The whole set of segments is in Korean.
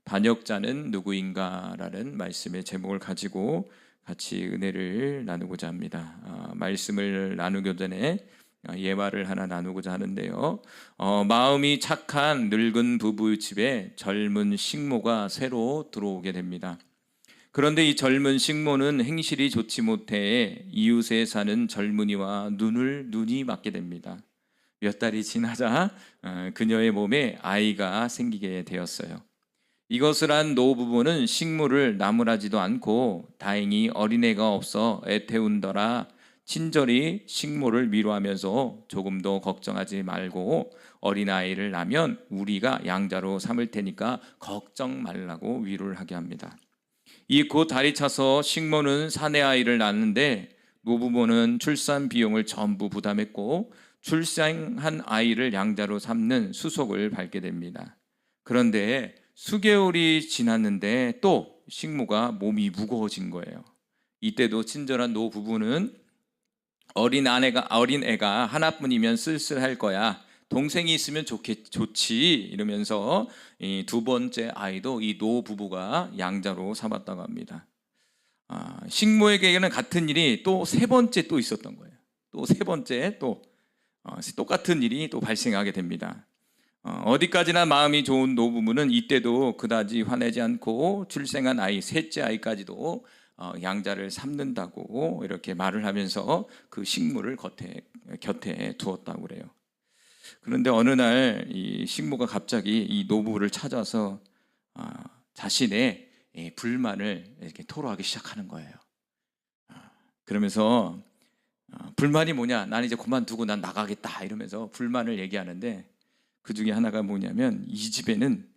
반역자는 누구인가라는 말씀의 제목을 가지고 같이 은혜를 나누고자 합니다. 말씀을 나누기 전에 예화를 하나 나누고자 하는데요. 마음이 착한 늙은 부부 집에 젊은 식모가 새로 들어오게 됩니다. 그런데 이 젊은 식모는 행실이 좋지 못해 이웃에 사는 젊은이와 눈이 맞게 됩니다. 몇 달이 지나자 그녀의 몸에 아이가 생기게 되었어요. 이것을 한 노부부는 식모를 나무라지도 않고 다행히 어린애가 없어 애태운더라 친절히 식모를 위로하면서 조금도 걱정하지 말고 어린아이를 낳으면 우리가 양자로 삼을 테니까 걱정 말라고 위로를 하게 합니다. 이 곧 달이 차서 식모는 사내아이를 낳는데 노부모는 출산 비용을 전부 부담했고 출산한 아이를 양자로 삼는 수속을 밟게 됩니다. 그런데 수개월이 지났는데 또 식모가 몸이 무거워진 거예요. 이때도 친절한 노부부는 어린 애가 하나뿐이면 쓸쓸할 거야. 동생이 있으면 좋지 이러면서 이 두 번째 아이도 이 노부부가 양자로 삼았다고 합니다. 식모에게는 같은 일이 또 세 번째 또 있었던 거예요. 또 세 번째 똑같은 일이 또 발생하게 됩니다. 어디까지나 마음이 좋은 노부부는 이때도 그다지 화내지 않고 출생한 아이 셋째 아이까지도 양자를 삼는다고 이렇게 말을 하면서 그 식모를 곁에 두었다고 그래요. 그런데 어느 날 이 식모가 갑자기 이 노부부를 찾아서 자신의 불만을 이렇게 토로하기 시작하는 거예요. 그러면서 불만이 뭐냐? 난 이제 그만두고 난 나가겠다 이러면서 불만을 얘기하는데 그 중에 하나가 뭐냐면 이 집에는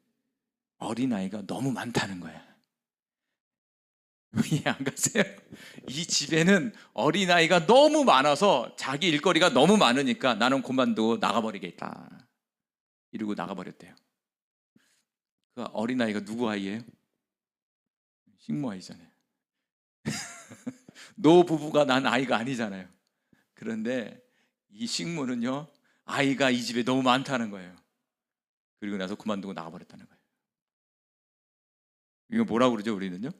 어린아이가 너무 많다는 거야. 이해 안 가세요? 이 집에는 어린아이가 너무 많아서 자기 일거리가 너무 많으니까 나는 그만두고 나가버리겠다 이러고 나가버렸대요. 그 어린아이가 누구 아이예요? 식모 아이잖아요. 노부부가 난 아이가 아니잖아요. 그런데 이 식모는요, 아이가 이 집에 너무 많다는 거예요. 그리고 나서 그만두고 나가버렸다는 거예요. 이거 뭐라고 그러죠, 우리는요?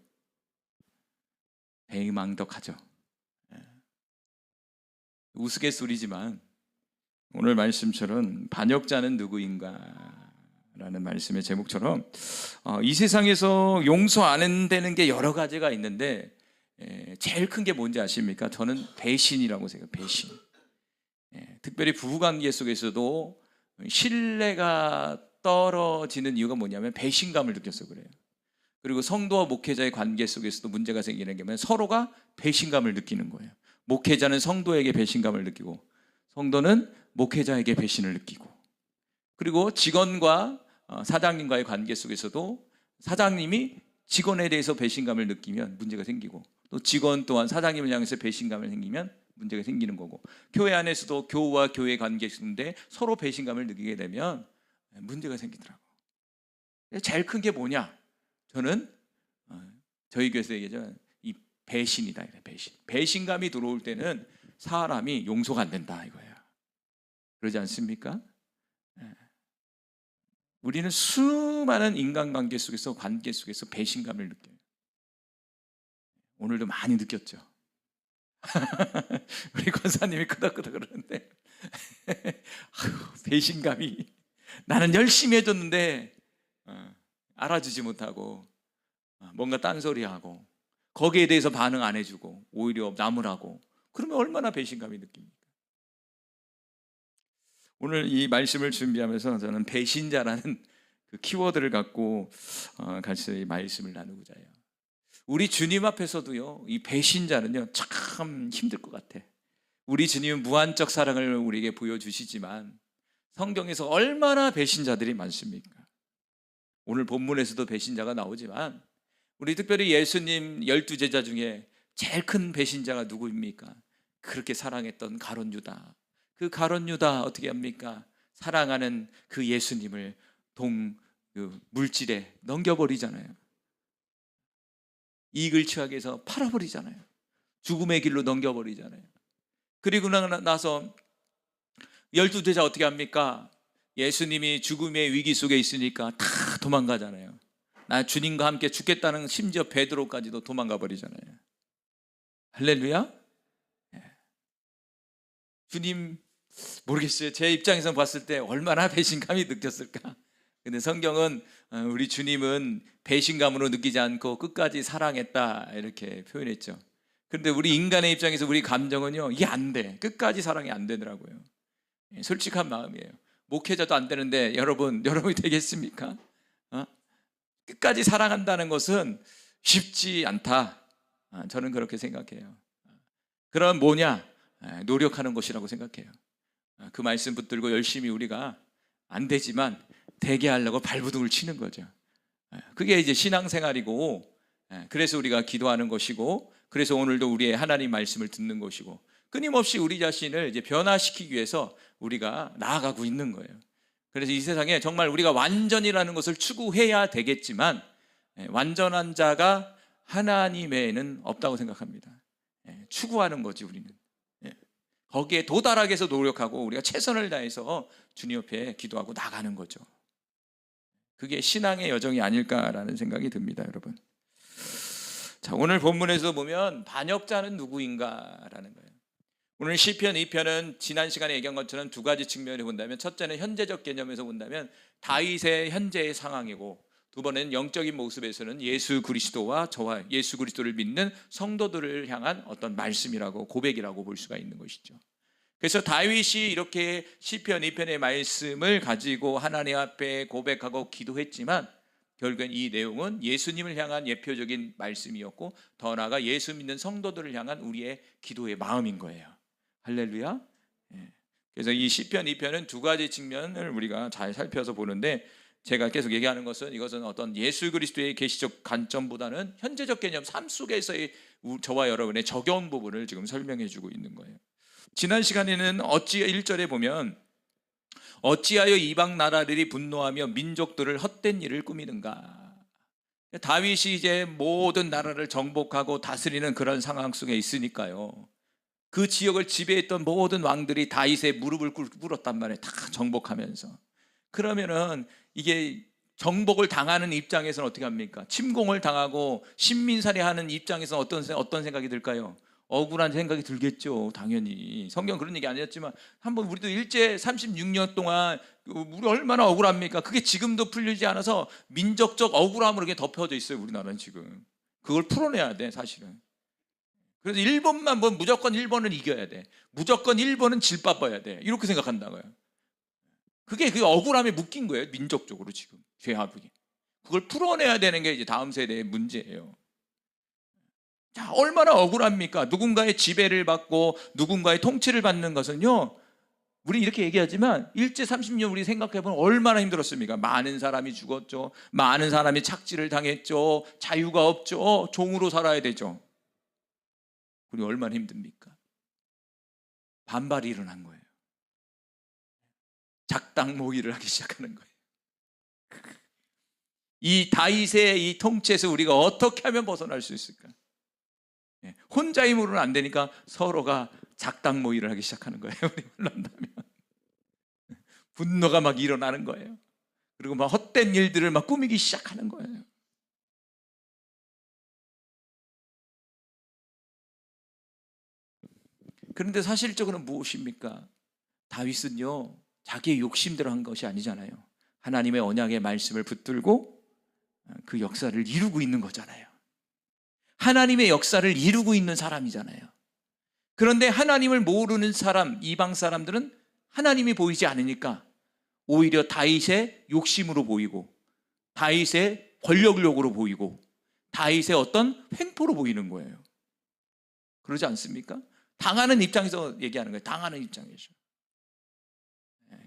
배망덕하죠. 우스갯소리지만 오늘 말씀처럼 반역자는 누구인가 라는 말씀의 제목처럼 이 세상에서 용서 안 되는 게 여러 가지가 있는데 제일 큰 게 뭔지 아십니까? 저는 배신이라고 생각해요. 배신. 특별히 부부관계 속에서도 신뢰가 떨어지는 이유가 뭐냐면 배신감을 느껴서 그래요. 그리고 성도와 목회자의 관계 속에서도 문제가 생기는 게 뭐냐면 서로가 배신감을 느끼는 거예요. 목회자는 성도에게 배신감을 느끼고 성도는 목회자에게 배신을 느끼고, 그리고 직원과 사장님과의 관계 속에서도 사장님이 직원에 대해서 배신감을 느끼면 문제가 생기고, 또 직원 또한 사장님을 향해서 배신감을 생기면 문제가 생기는 거고, 교회 안에서도 교우와 교회 관계인데 서로 배신감을 느끼게 되면 문제가 생기더라고. 제일 큰 게 뭐냐? 저는 저희 교회에서 얘기하죠. 이 배신이다. 배신감이 들어올 때는 사람이 용서가 안 된다 이거예요. 그러지 않습니까? 우리는 수많은 인간관계 속에서 관계 속에서 배신감을 느껴요. 오늘도 많이 느꼈죠. 우리 권사님이 끄덕끄덕 그러는데 배신감이, 나는 열심히 해줬는데 알아주지 못하고 뭔가 딴소리하고 거기에 대해서 반응 안 해주고 오히려 나무라고, 그러면 얼마나 배신감이 느낍니까? 오늘 이 말씀을 준비하면서 저는 배신자라는 그 키워드를 갖고 같이 말씀을 나누고자 해요. 우리 주님 앞에서도요, 이 배신자는요 참 힘들 것 같아. 우리 주님은 무한적 사랑을 우리에게 보여주시지만 성경에서 얼마나 배신자들이 많습니까? 오늘 본문에서도 배신자가 나오지만 우리 특별히 예수님 12제자 중에 제일 큰 배신자가 누구입니까? 그렇게 사랑했던 가룟 유다. 그 가룟 유다 어떻게 합니까? 사랑하는 그 예수님을 물질에 넘겨버리잖아요. 이익을 취하기 위해서 팔아버리잖아요. 죽음의 길로 넘겨버리잖아요. 그리고 나서 12제자 어떻게 합니까? 예수님이 죽음의 위기 속에 있으니까 다 도망가잖아요. 나 주님과 함께 죽겠다는 심지어 베드로까지도 도망가 버리잖아요. 할렐루야. 주님 모르겠어요. 제 입장에서 봤을 때 얼마나 배신감이 느꼈을까. 근데 성경은 우리 주님은 배신감으로 느끼지 않고 끝까지 사랑했다 이렇게 표현했죠. 그런데 우리 인간의 입장에서 우리 감정은요, 이게 안 돼. 끝까지 사랑이 안 되더라고요. 솔직한 마음이에요. 목회자도 안 되는데 여러분이 되겠습니까? 끝까지 사랑한다는 것은 쉽지 않다. 저는 그렇게 생각해요. 그럼 뭐냐? 노력하는 것이라고 생각해요. 그 말씀 붙들고 열심히 우리가 안 되지만 되게 하려고 발버둥을 치는 거죠. 그게 이제 신앙생활이고, 그래서 우리가 기도하는 것이고, 그래서 오늘도 우리의 하나님 말씀을 듣는 것이고, 끊임없이 우리 자신을 이제 변화시키기 위해서 우리가 나아가고 있는 거예요. 그래서 이 세상에 정말 우리가 완전이라는 것을 추구해야 되겠지만, 완전한 자가 하나님 외에는 없다고 생각합니다. 추구하는 거지 우리는. 거기에 도달하기 위해서 노력하고 우리가 최선을 다해서 주님 옆에 기도하고 나가는 거죠. 그게 신앙의 여정이 아닐까라는 생각이 듭니다, 여러분. 자, 오늘 본문에서 보면 반역자는 누구인가라는 거예요. 오늘 시편 2편은 지난 시간에 얘기한 것처럼 두 가지 측면을 본다면, 첫째는 현재적 개념에서 본다면 다윗의 현재의 상황이고, 두 번은 영적인 모습에서는 예수 그리스도와 저와 예수 그리스도를 믿는 성도들을 향한 어떤 말씀이라고, 고백이라고 볼 수가 있는 것이죠. 그래서 다윗이 이렇게 시편 2편의 말씀을 가지고 하나님 앞에 고백하고 기도했지만, 결국엔 이 내용은 예수님을 향한 예표적인 말씀이었고, 더 나아가 예수 믿는 성도들을 향한 우리의 기도의 마음인 거예요. 할렐루야. 그래서 이 시편 2편은 두 가지 측면을 우리가 잘 살펴서 보는데, 제가 계속 얘기하는 것은 이것은 어떤 예수 그리스도의 계시적 관점보다는 현재적 개념, 삶 속에서의 저와 여러분의 적용 부분을 지금 설명해 주고 있는 거예요. 지난 시간에는 1절에 보면 어찌하여 이방 나라들이 분노하며 민족들을 헛된 일을 꾸미는가. 다윗이 이제 모든 나라를 정복하고 다스리는 그런 상황 속에 있으니까요, 그 지역을 지배했던 모든 왕들이 다윗의 무릎을 꿇었단 말이에요. 다 정복하면서. 그러면은 이게 정복을 당하는 입장에서는 어떻게 합니까? 침공을 당하고 신민살해하는 입장에서는 어떤 생각이 들까요? 억울한 생각이 들겠죠, 당연히. 성경 그런 얘기 아니었지만 한번 우리도 일제 36년 동안 우리 얼마나 억울합니까? 그게 지금도 풀리지 않아서 민족적 억울함으로 이렇게 덮여져 있어요, 우리나라는 지금. 그걸 풀어내야 돼, 사실은. 그래서 일본만 보면 무조건 일본은 이겨야 돼, 무조건 일본은 질바봐야 돼, 이렇게 생각한다고요. 그게 그 억울함에 묶인 거예요, 민족적으로. 지금 죄악이. 그걸 풀어내야 되는 게 이제 다음 세대의 문제예요. 자, 얼마나 억울합니까? 누군가의 지배를 받고 누군가의 통치를 받는 것은요, 우리 이렇게 얘기하지만 일제 30년 우리 생각해보면 얼마나 힘들었습니까? 많은 사람이 죽었죠. 많은 사람이 착취를 당했죠. 자유가 없죠. 종으로 살아야 되죠. 우리 얼마나 힘듭니까? 반발이 일어난 거예요. 작당 모의를 하기 시작하는 거예요. 이 다윗의 이 통치에서 우리가 어떻게 하면 벗어날 수 있을까? 혼자 힘으로는 안 되니까 서로가 작당 모의를 하기 시작하는 거예요. 우리 말로 한다면 분노가 막 일어나는 거예요. 그리고 막 헛된 일들을 막 꾸미기 시작하는 거예요. 그런데 사실적으로는 무엇입니까? 다윗은요, 자기의 욕심대로 한 것이 아니잖아요. 하나님의 언약의 말씀을 붙들고 그 역사를 이루고 있는 거잖아요. 하나님의 역사를 이루고 있는 사람이잖아요. 그런데 하나님을 모르는 사람, 이방 사람들은 하나님이 보이지 않으니까 오히려 다윗의 욕심으로 보이고, 다윗의 권력력으로 보이고, 다윗의 어떤 횡포로 보이는 거예요. 그러지 않습니까? 당하는 입장에서 얘기하는 거예요. 당하는 입장에서.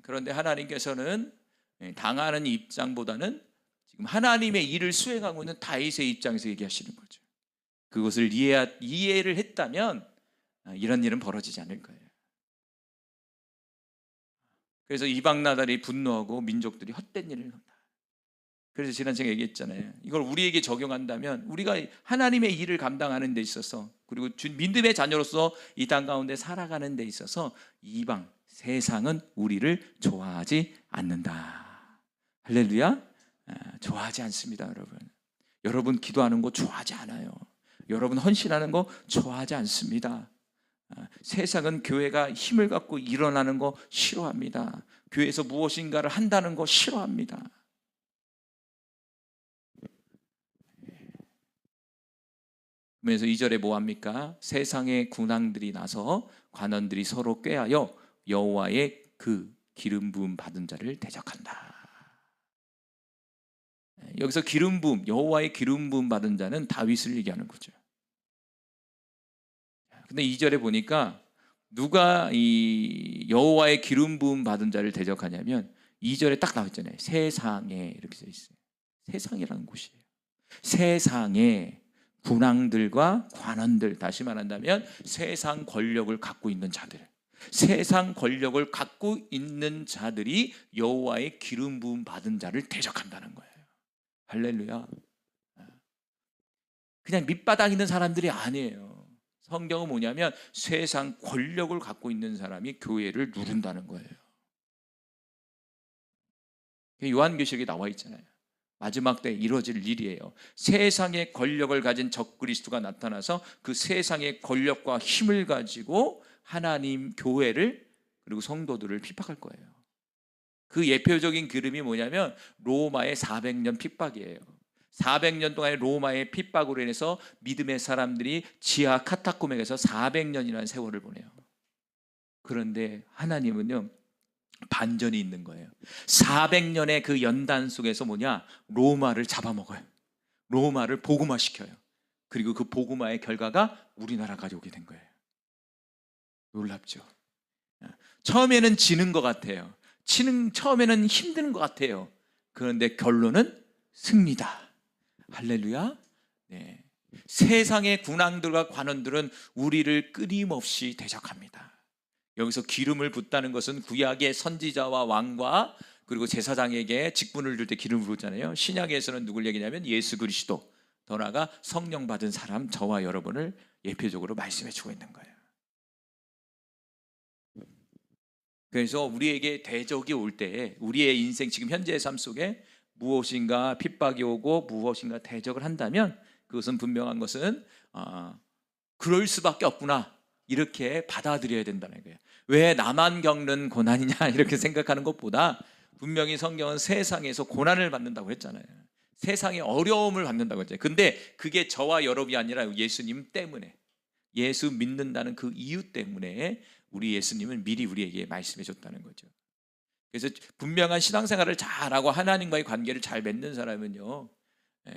그런데 하나님께서는 당하는 입장보다는 지금 하나님의 일을 수행하고 있는 다윗의 입장에서 얘기하시는 거죠. 그것을 이해를 했다면 이런 일은 벌어지지 않을 거예요. 그래서 이방 나라들이 분노하고 민족들이 헛된 일을 한다. 그래서 지난 시간에 얘기했잖아요. 이걸 우리에게 적용한다면 우리가 하나님의 일을 감당하는 데 있어서, 그리고 믿음의 자녀로서 이 땅 가운데 살아가는 데 있어서 이방 세상은 우리를 좋아하지 않는다. 할렐루야. 좋아하지 않습니다, 여러분. 여러분 기도하는 거 좋아하지 않아요. 여러분 헌신하는 거 좋아하지 않습니다. 세상은 교회가 힘을 갖고 일어나는 거 싫어합니다. 교회에서 무엇인가를 한다는 거 싫어합니다. 그래서 2절에 뭐합니까? 세상의 군왕들이 나서 관원들이 서로 꾀하여 여호와의 그 기름 부음 받은 자를 대적한다. 여기서 기름 부음, 여호와의 기름 부음 받은 자는 다윗을 얘기하는 거죠. 근데 2절에 보니까 누가 이 여호와의 기름 부음 받은 자를 대적하냐면 2절에 딱 나와 있잖아요. 세상에 이렇게 써 있어요. 세상이라는 곳이에요. 세상에 군왕들과 관원들, 다시 말한다면 세상 권력을 갖고 있는 자들, 세상 권력을 갖고 있는 자들이 여호와의 기름 부음 받은 자를 대적한다는 거예요. 할렐루야. 그냥 밑바닥 있는 사람들이 아니에요. 성경은 뭐냐면 세상 권력을 갖고 있는 사람이 교회를 누른다는 거예요. 요한계시록에 나와 있잖아요. 마지막 때 이루어질 일이에요. 세상의 권력을 가진 적그리스도가 나타나서 그 세상의 권력과 힘을 가지고 하나님 교회를 그리고 성도들을 핍박할 거예요. 그 예표적인 그림이 뭐냐면 로마의 400년 핍박이에요. 400년 동안의 로마의 핍박으로 인해서 믿음의 사람들이 지하 카타콤에서 400년이라는 세월을 보내요. 그런데 하나님은요, 반전이 있는 거예요. 400년의 그 연단 속에서 뭐냐? 로마를 잡아먹어요. 로마를 복음화시켜요. 그리고 그 복음화의 결과가 우리나라까지 오게 된 거예요. 놀랍죠? 처음에는 지는 것 같아요. 처음에는 힘든 것 같아요. 그런데 결론은 승리다. 할렐루야. 네. 세상의 군왕들과 관원들은 우리를 끊임없이 대적합니다. 여기서 기름을 붓다는 것은 구약의 선지자와 왕과 그리고 제사장에게 직분을 줄 때 기름을 붓잖아요. 신약에서는 누굴 얘기냐면 예수 그리스도, 더 나아가 성령 받은 사람, 저와 여러분을 예표적으로 말씀해 주고 있는 거예요. 그래서 우리에게 대적이 올 때, 우리의 인생 지금 현재의 삶 속에 무엇인가 핍박이 오고 무엇인가 대적을 한다면 그것은 분명한 것은 그럴 수밖에 없구나, 이렇게 받아들여야 된다는 거예요. 왜 나만 겪는 고난이냐 이렇게 생각하는 것보다 분명히 성경은 세상에서 고난을 받는다고 했잖아요. 세상에 어려움을 받는다고 했잖아요. 근데 그게 저와 여러분이 아니라 예수님 때문에, 예수 믿는다는 그 이유 때문에 우리 예수님은 미리 우리에게 말씀해 줬다는 거죠. 그래서 분명한 신앙생활을 잘하고 하나님과의 관계를 잘 맺는 사람은요,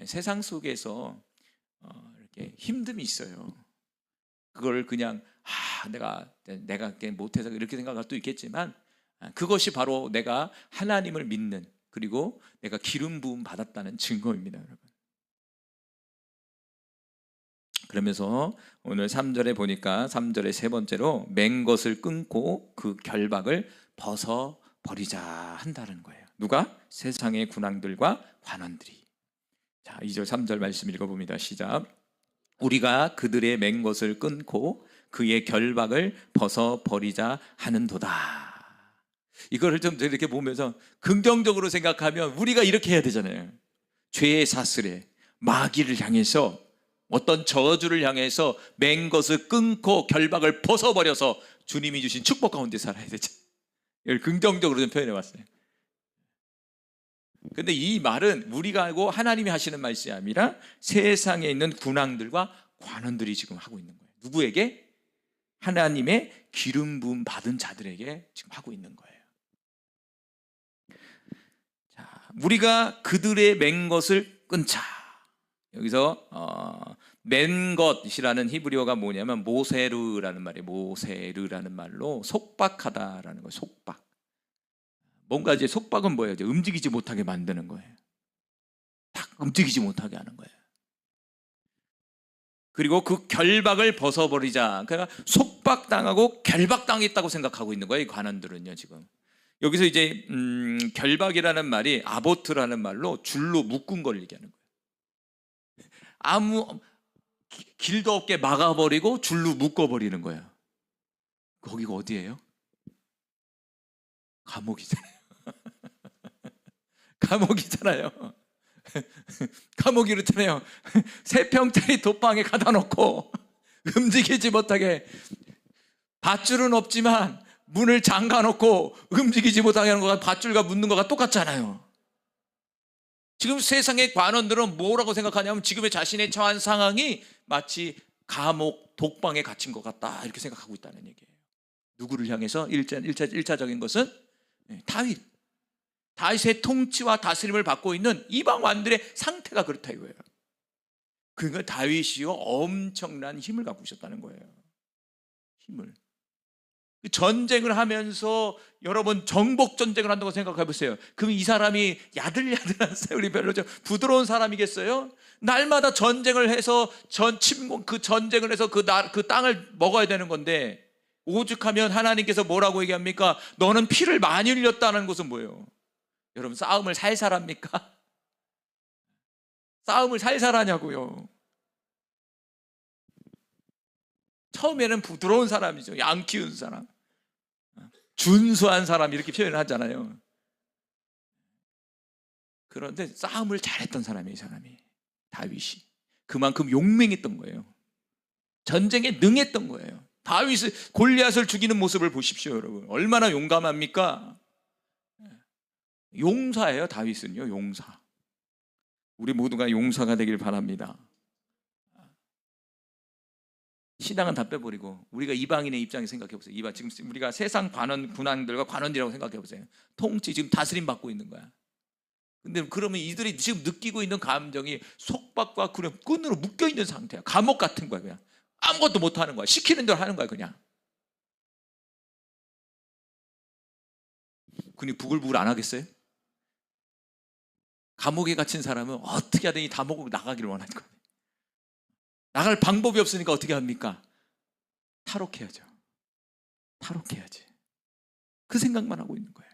세상 속에서 이렇게 힘듦이 있어요. 그걸 그냥 내가 못해서 이렇게 생각할 수도 있겠지만, 그것이 바로 내가 하나님을 믿는, 그리고 내가 기름 부음 받았다는 증거입니다, 여러분. 그러면서 오늘 3절에 보니까 3절의 세 번째로 맹 것을 끊고 그 결박을 벗어버리자 한다는 거예요. 누가? 세상의 군왕들과 관원들이. 자, 2절 3절 말씀 읽어봅니다. 시작. 우리가 그들의 맹 것을 끊고 그의 결박을 벗어버리자 하는도다. 이거를 좀 이렇게 보면서 긍정적으로 생각하면 우리가 이렇게 해야 되잖아요. 죄의 사슬에 마귀를 향해서, 어떤 저주를 향해서 맹 것을 끊고 결박을 벗어버려서 주님이 주신 축복 가운데 살아야 되죠. 이걸 긍정적으로 좀 표현해 봤어요. 근데 이 말은 우리가 하고 하나님이 하시는 말씀이 아니라 세상에 있는 군왕들과 관원들이 지금 하고 있는 거예요. 누구에게? 하나님의 기름 부음 받은 자들에게 지금 하고 있는 거예요. 자, 우리가 그들의 맹 것을 끊자. 여기서 맨 것이라는 히브리어가 뭐냐면 모세르라는 말이에요. 모세르라는 말로 속박하다라는 거예요. 속박. 뭔가 이제 속박은 뭐예요? 이제 움직이지 못하게 만드는 거예요. 딱 움직이지 못하게 하는 거예요. 그리고 그 결박을 벗어버리자. 그러니까 속박당하고 결박당했다고 생각하고 있는 거예요, 이 관원들은요, 지금. 여기서 이제 결박이라는 말이 아보트라는 말로 줄로 묶은 걸 얘기하는 거예요. 아무 길도 없게 막아버리고 줄로 묶어버리는 거예요. 거기가 어디예요? 감옥이잖아요. 감옥이잖아요. 감옥이 그렇잖아요. 3평짜리 돗방에 가다 놓고 움직이지 못하게, 밧줄은 없지만 문을 잠가 놓고 움직이지 못하게 하는 거가 밧줄과 묶는 거가 똑같잖아요. 지금 세상의 관원들은 뭐라고 생각하냐면 지금의 자신의 처한 상황이 마치 감옥 독방에 갇힌 것 같다, 이렇게 생각하고 있다는 얘기예요. 누구를 향해서? 1차적인 것은 다윗의 통치와 다스림을 받고 있는 이방 왕들의 상태가 그렇다 이거예요. 그러니까 다윗이요 엄청난 힘을 갖고 있었다는 거예요. 힘을. 전쟁을 하면서 여러분 정복 전쟁을 한다고 생각해 보세요. 그럼 이 사람이 야들야들한 사람이 별로 좀 부드러운 사람이겠어요? 날마다 전쟁을 해서 그 전쟁을 해서 그 땅을 먹어야 되는 건데, 오죽하면 하나님께서 뭐라고 얘기합니까? 너는 피를 많이 흘렸다는 것은 뭐예요? 여러분, 싸움을 살살 합니까? 싸움을 살살 하냐고요. 처음에는 부드러운 사람이죠. 양 키운 사람, 준수한 사람, 이렇게 표현을 하잖아요. 그런데 싸움을 잘했던 사람이에요. 이 사람이, 다윗이. 그만큼 용맹했던 거예요. 전쟁에 능했던 거예요. 다윗을, 골리앗을 죽이는 모습을 보십시오. 여러분, 얼마나 용감합니까? 용사예요. 다윗은요 용사. 우리 모두가 용사가 되길 바랍니다. 신앙은 다 빼버리고 우리가 이방인의 입장에 생각해 보세요. 지금 우리가 세상 군왕들과 관원들이라고 생각해 보세요. 통치, 지금 다스림 받고 있는 거야. 근데 그러면 이들이 지금 느끼고 있는 감정이 속박과 끈으로 묶여 있는 상태야. 감옥 같은 거야. 그냥 아무것도 못 하는 거야. 시키는 대로 하는 거야. 그냥. 근데 부글부글 안 하겠어요? 감옥에 갇힌 사람은 어떻게 하든 이 감옥으로 나가기를 원할 거예요. 나갈 방법이 없으니까 어떻게 합니까? 탈옥해야죠. 탈옥해야지. 그 생각만 하고 있는 거예요.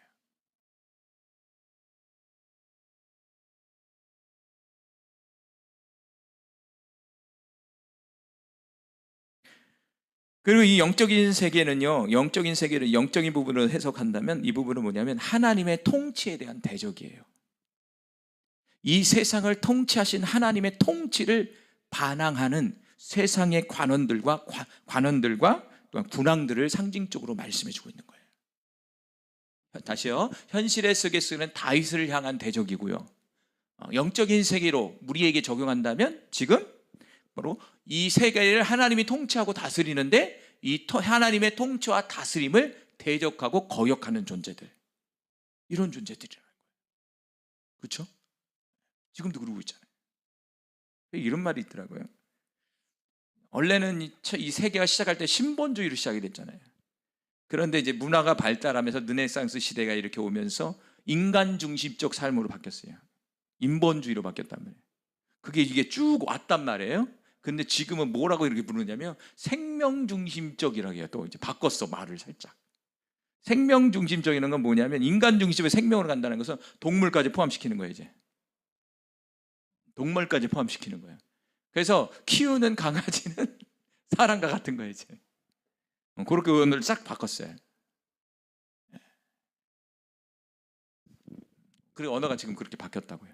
그리고 이 영적인 세계는요, 영적인 세계를 영적인 부분으로 해석한다면 이 부분은 뭐냐면 하나님의 통치에 대한 대적이에요. 이 세상을 통치하신 하나님의 통치를 반항하는 세상의 관원들과 또한 군왕들을 상징적으로 말씀해 주고 있는 거예요. 다시요, 현실의 속에 쓰는 다윗을 향한 대적이고요, 영적인 세계로 우리에게 적용한다면 지금 바로 이 세계를 하나님이 통치하고 다스리는데 이 하나님의 통치와 다스림을 대적하고 거역하는 존재들, 이런 존재들이라는 거예요. 그렇죠? 지금도 그러고 있잖아요. 이런 말이 있더라고요. 원래는 이 세계가 시작할 때 신본주의로 시작이 됐잖아요. 그런데 이제 문화가 발달하면서 르네상스 시대가 이렇게 오면서 인간 중심적 삶으로 바뀌었어요. 인본주의로 바뀌었단 말이에요. 이게 쭉 왔단 말이에요. 근데 지금은 뭐라고 이렇게 부르냐면 생명 중심적이라고 해요. 또 이제 바꿨어, 말을 살짝. 생명 중심적인 건 뭐냐면 인간 중심의 생명으로 간다는 것은 동물까지 포함시키는 거예요. 이제 동물까지 포함시키는 거예요. 그래서 키우는 강아지는 사람과 같은 거예요. 이제 그렇게 오늘 싹 바꿨어요. 그리고 언어가 지금 그렇게 바뀌었다고요.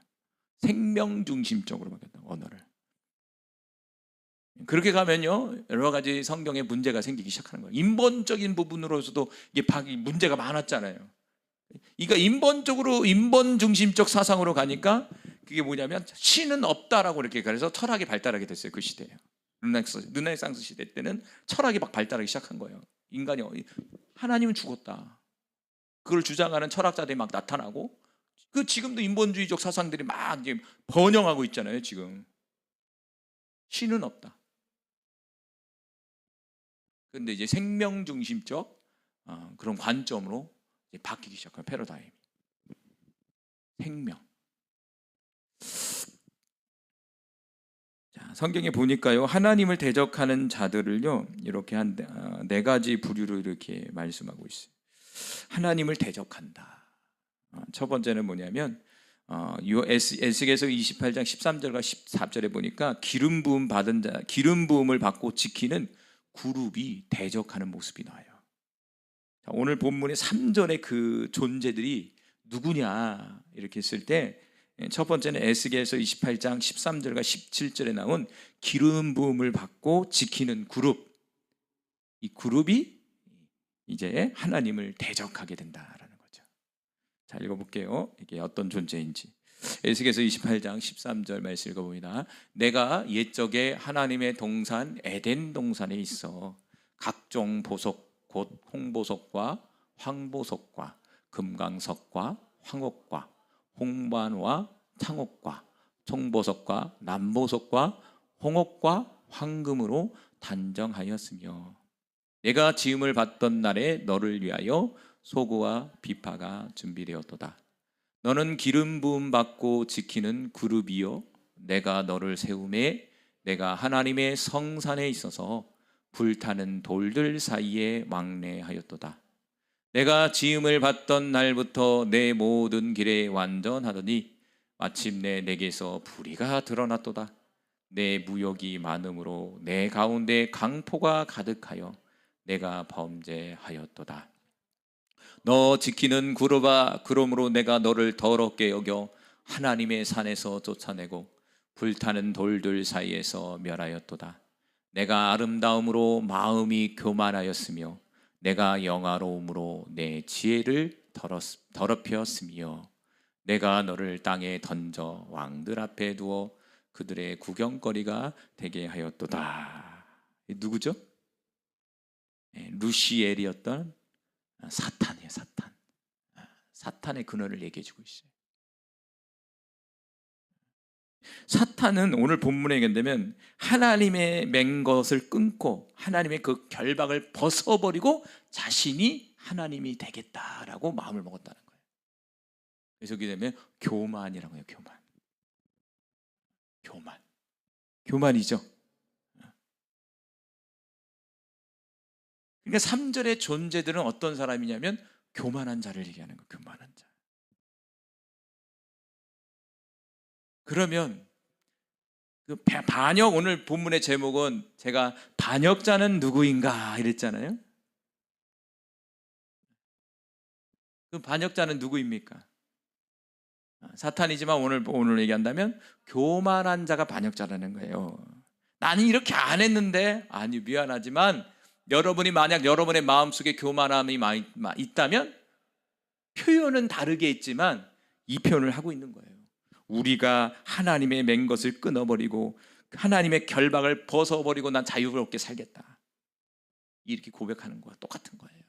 생명 중심적으로 바뀌었다고, 언어를. 그렇게 가면요, 여러 가지 성경에 문제가 생기기 시작하는 거예요. 인본적인 부분으로서도 이게 문제가 많았잖아요. 그러니까 인본 중심적 사상으로 가니까 그게 뭐냐면 신은 없다라고 이렇게, 그래서 철학이 발달하게 됐어요. 그 시대예요. 르네상스 시대 때는 철학이 막 발달하기 시작한 거예요. 인간이 하나님은 죽었다, 그걸 주장하는 철학자들이 막 나타나고, 지금도 인본주의적 사상들이 막 이제 번영하고 있잖아요. 지금 신은 없다. 그런데 이제 생명 중심적 그런 관점으로 이제 바뀌기 시작한 패러다임. 생명. 자, 성경에 보니까요, 하나님을 대적하는 자들을요 이렇게 한 4가지 부류로 이렇게 말씀하고 있어요. 하나님을 대적한다. 첫 번째는 뭐냐면 에스겔서 28장 13절과 14절에 보니까 기름 부음 받은 자, 기름 부음을 받고 지키는 그룹이 대적하는 모습이 나와요. 자, 오늘 본문의 3절의 그 존재들이 누구냐 이렇게 했을 때 첫 번째는 에스겔서 28장 13절과 17절에 나온 기름 부음을 받고 지키는 그룹. 이 그룹이 이제 하나님을 대적하게 된다라는 거죠. 자, 읽어볼게요. 이게 어떤 존재인지. 에스겔서 28장 13절 말씀 읽어봅니다. 내가 옛적에 하나님의 동산 에덴 동산에 있어 각종 보석 곧 홍보석과 황보석과 금강석과 황옥과 홍반과 창옥과 청보석과 남보석과 홍옥과 황금으로 단정하였으며 내가 지음을 받던 날에 너를 위하여 소고와 비파가 준비되었도다. 너는 기름 부음 받고 지키는 그룹이요 내가 너를 세우매 내가 하나님의 성산에 있어서 불타는 돌들 사이에 왕래하였도다. 내가 지음을 받던 날부터 내 모든 길에 완전하더니 마침내 내게서 불의가 드러났도다. 내 무역이 많음으로 내 가운데 강포가 가득하여 내가 범죄하였도다. 너 지키는 그룹아, 그러므로 내가 너를 더럽게 여겨 하나님의 산에서 쫓아내고 불타는 돌들 사이에서 멸하였도다. 내가 아름다움으로 마음이 교만하였으며 내가 영화로움으로 내 지혜를 더럽혔으며 내가 너를 땅에 던져 왕들 앞에 두어 그들의 구경거리가 되게 하였도다. 누구죠? 루시엘이었던 사탄이에요. 사탄. 사탄의 근원을 얘기해주고 있어요. 사탄은 오늘 본문에 얘기한다면 하나님의 맹 것을 끊고 하나님의 그 결박을 벗어버리고 자신이 하나님이 되겠다라고 마음을 먹었다는 거예요. 그래서 여기 되면 교만이라고 해요. 교만이죠. 그러니까 3절의 존재들은 어떤 사람이냐면 교만한 자를 얘기하는 거예요. 교만한 자. 그러면 그 반역, 오늘 본문의 제목은 제가 반역자는 누구인가 이랬잖아요. 그 반역자는 누구입니까? 사탄이지만 오늘 얘기한다면 교만한 자가 반역자라는 거예요. 나는 이렇게 안 했는데, 아니 미안하지만 여러분이 만약 여러분의 마음속에 교만함이 있다면 표현은 다르게 있지만 이 표현을 하고 있는 거예요. 우리가 하나님의 맹 것을 끊어버리고 하나님의 결박을 벗어버리고 난 자유롭게 살겠다, 이렇게 고백하는 거와 똑같은 거예요.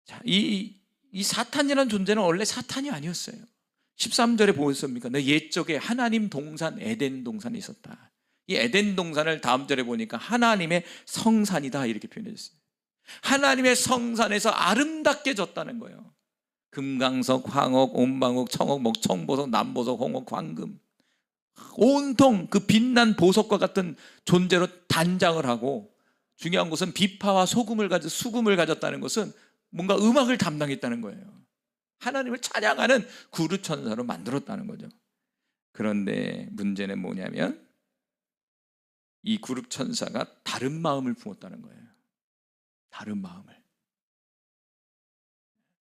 자, 이 사탄이라는 존재는 원래 사탄이 아니었어요. 13절에 보셨습니까? 너 옛적에 하나님 동산 에덴 동산에 있었다. 이 에덴 동산을 다음 절에 보니까 하나님의 성산이다 이렇게 표현했어요. 하나님의 성산에서 아름답게 졌다는 거예요. 금강석, 황옥, 온방옥, 청옥, 목, 청보석, 남보석, 홍옥, 황금, 온통 그 빛난 보석과 같은 존재로 단장을 하고, 중요한 것은 비파와 수금을 가졌다는 것은 뭔가 음악을 담당했다는 거예요. 하나님을 찬양하는 구루천사로 만들었다는 거죠. 그런데 문제는 뭐냐면 이 구루천사가 다른 마음을 품었다는 거예요.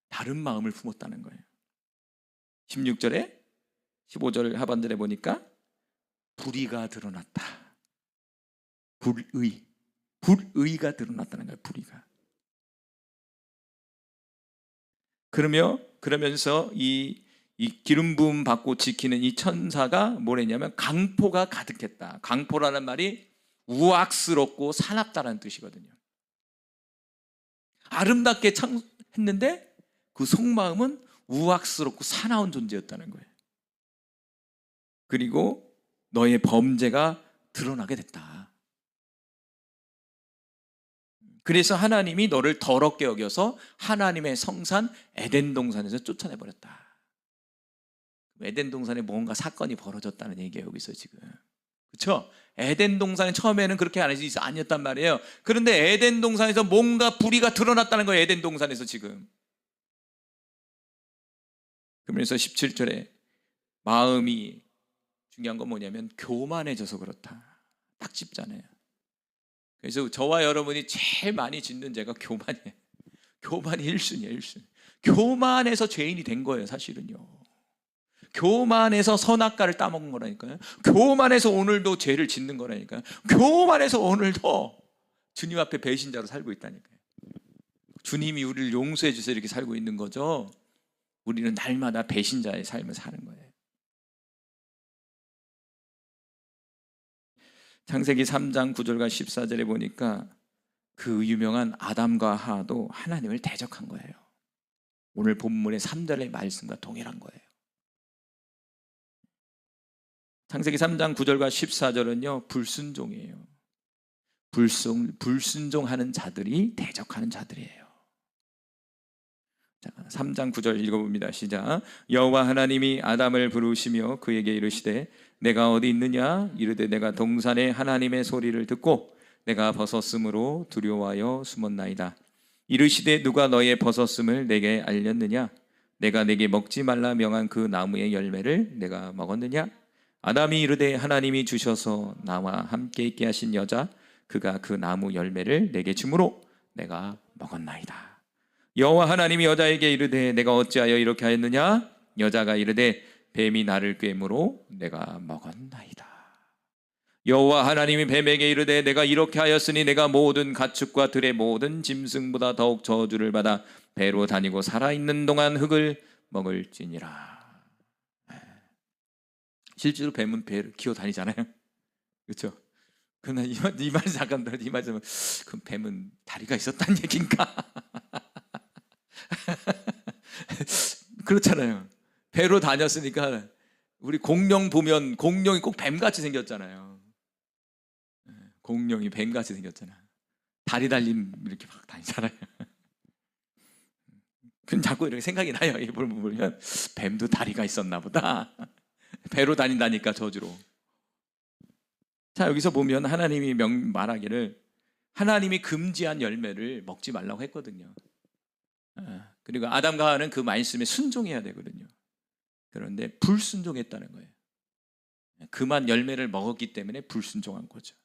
다른 마음을 품었다는 거예요. 16절에 15절 하반절에 보니까 불의가 드러났다. 불의가 드러났다는 거예요. 불의가. 그러면서 이 기름 부음 받고 지키는 이 천사가 뭐랬냐면 강포가 가득했다. 강포라는 말이 우악스럽고 사납다라는 뜻이거든요. 아름답게 했는데 그 속마음은 우악스럽고 사나운 존재였다는 거예요. 그리고 너의 범죄가 드러나게 됐다. 그래서 하나님이 너를 더럽게 여겨서 하나님의 성산 에덴 동산에서 쫓아내버렸다. 에덴 동산에 뭔가 사건이 벌어졌다는 얘기예요, 여기서 지금. 그렇죠? 에덴 동산에 처음에는 그렇게 아니었단 말이에요. 그런데 에덴 동산에서 뭔가 불의가 드러났다는 거예요. 에덴 동산에서 지금. 그러면서 17절에 마음이, 중요한 건 뭐냐면 교만해져서 그렇다. 딱 짚잖아요. 그래서 저와 여러분이 제일 많이 짓는 죄가 교만이에요. 교만이 1순위예요. 1순위. 교만해서 죄인이 된 거예요, 사실은요. 교만해서 선악과를 따먹은 거라니까요. 교만해서 오늘도 죄를 짓는 거라니까요. 교만해서 오늘도 주님 앞에 배신자로 살고 있다니까요. 주님이 우리를 용서해 주셔서 이렇게 살고 있는 거죠. 우리는 날마다 배신자의 삶을 사는 거예요. 창세기 3장 9절과 14절에 보니까 그 유명한 아담과 하와도 하나님을 대적한 거예요. 오늘 본문의 3절의 말씀과 동일한 거예요. 창세기 3장 9절과 14절은요, 불순종이에요. 불순종하는 자들이 대적하는 자들이에요. 자, 3장 9절 읽어봅니다. 시작. 여호와 하나님이 아담을 부르시며 그에게 이르시되 내가 어디 있느냐? 이르되 내가 동산에 하나님의 소리를 듣고 내가 벗었으므로 두려워하여 숨었나이다. 이르시되 누가 너의 벗었음을 내게 알렸느냐? 내가 내게 먹지 말라 명한 그 나무의 열매를 내가 먹었느냐? 아담이 이르되 하나님이 주셔서 나와 함께 있게 하신 여자 그가 그 나무 열매를 내게 주므로 내가 먹었나이다. 여호와 하나님이 여자에게 이르되 내가 어찌하여 이렇게 하였느냐? 여자가 이르되 뱀이 나를 꿰므로 내가 먹었나이다. 여호와 하나님이 뱀에게 이르되 내가 이렇게 하였으니 내가 모든 가축과 들의 모든 짐승보다 더욱 저주를 받아 배로 다니고 살아있는 동안 흙을 먹을지니라. 실제로 뱀은 배를 기어 다니잖아요. 그렇죠? 그러나 이 말 잠깐 이 말씀, 그럼 뱀은 다리가 있었단 얘긴가? 그렇잖아요. 배로 다녔으니까 우리 공룡 보면 공룡이 꼭 뱀같이 생겼잖아요. 공룡이 뱀같이 생겼잖아요. 다리 달린 이렇게 막 다니잖아요. 그럼 자꾸 이렇게 생각이 나요. 이 부분 보면 뱀도 다리가 있었나 보다. 배로 다닌다니까, 저주로. 자, 여기서 보면 하나님이 말하기를 하나님이 금지한 열매를 먹지 말라고 했거든요. 그리고 아담과 하와는 그 말씀에 순종해야 되거든요. 그런데 불순종했다는 거예요. 그만 열매를 먹었기 때문에 불순종한 거죠.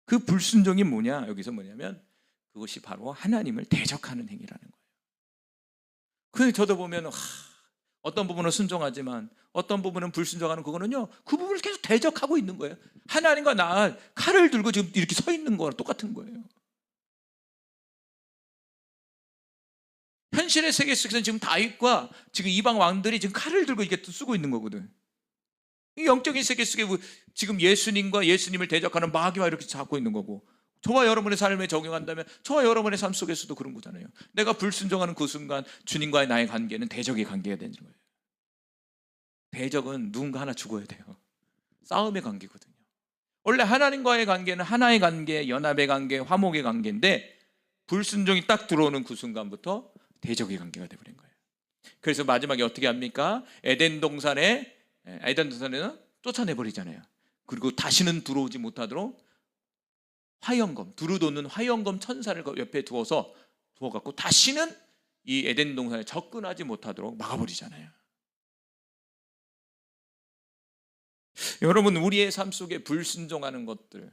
그 불순종이 뭐냐? 여기서 뭐냐면 그것이 바로 하나님을 대적하는 행위라는 거예요. 그래서 저도 보면 어떤 부분은 순종하지만 어떤 부분은 불순종하는 그거는요, 그 부분을 계속 대적하고 있는 거예요. 하나님과 나 칼을 들고 지금 이렇게 서 있는 거랑 똑같은 거예요. 현실의 세계 속에서는 지금 다윗과 지금 이방 왕들이 지금 칼을 들고 이게 쓰고 있는 거거든. 이 영적인 세계 속에 지금 예수님과 예수님을 대적하는 마귀와 이렇게 잡고 있는 거고, 저와 여러분의 삶에 적용한다면 저와 여러분의 삶 속에서도 그런 거잖아요. 내가 불순종하는 그 순간 주님과의 나의 관계는 대적의 관계가 되는 거예요. 대적은 누군가 하나 죽어야 돼요. 싸움의 관계거든요. 원래 하나님과의 관계는 하나의 관계, 연합의 관계, 화목의 관계인데 불순종이 딱 들어오는 그 순간부터 대적의 관계가 되어버린 거예요. 그래서 마지막에 어떻게 합니까? 에덴 동산에는 쫓아내버리잖아요. 그리고 다시는 들어오지 못하도록 화영검, 두루 돋는 화영검 천사를 옆에 두어갖고 다시는 이 에덴 동산에 접근하지 못하도록 막아버리잖아요. 여러분, 우리의 삶 속에 불순종하는 것들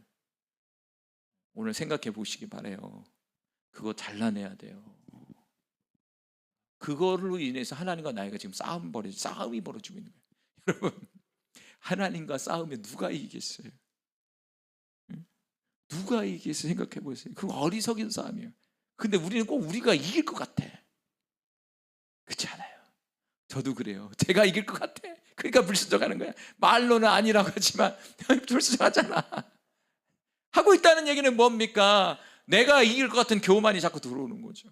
오늘 생각해 보시기 바라요. 그거 잘라내야 돼요. 그거로 인해서 하나님과 나이가 지금 싸움이 벌어지고 있는 거예요. 여러분, 하나님과 싸우면 누가 이기겠어요? 누가 이기겠어요? 생각해 보세요. 그거 어리석인 싸움이에요. 근데 우리는 꼭 우리가 이길 것 같아. 그렇지 않아요. 저도 그래요. 제가 이길 것 같아. 그러니까 불순종하는 거야. 말로는 아니라고 하지만 불순종하잖아. 하고 있다는 얘기는 뭡니까? 내가 이길 것 같은 교만이 자꾸 들어오는 거죠.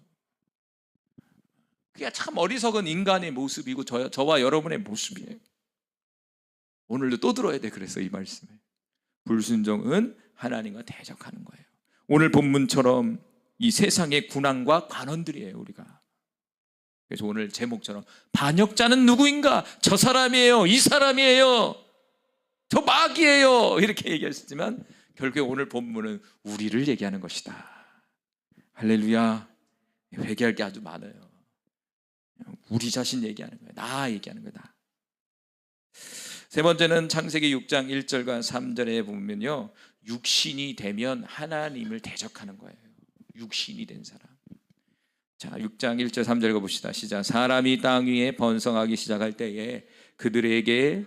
그게 참 어리석은 인간의 모습이고 저와 여러분의 모습이에요. 오늘도 또 들어야 돼. 그래서 이 말씀에 불순종은 하나님과 대적하는 거예요. 오늘 본문처럼 이 세상의 군왕과 관원들이에요, 우리가. 그래서 오늘 제목처럼 반역자는 누구인가? 저 사람이에요, 이 사람이에요, 저 마귀예요, 이렇게 얘기했지만 결국에 오늘 본문은 우리를 얘기하는 것이다. 할렐루야. 회개할 게 아주 많아요. 우리 자신 얘기하는 거예요. 나 얘기하는 거다. 세 번째는 창세기 6장 1절과 3절에 보면요, 육신이 되면 하나님을 대적하는 거예요. 육신이 된 사람. 자, 6장 1절 3절 읽어봅시다. 시작. 사람이 땅 위에 번성하기 시작할 때에 그들에게서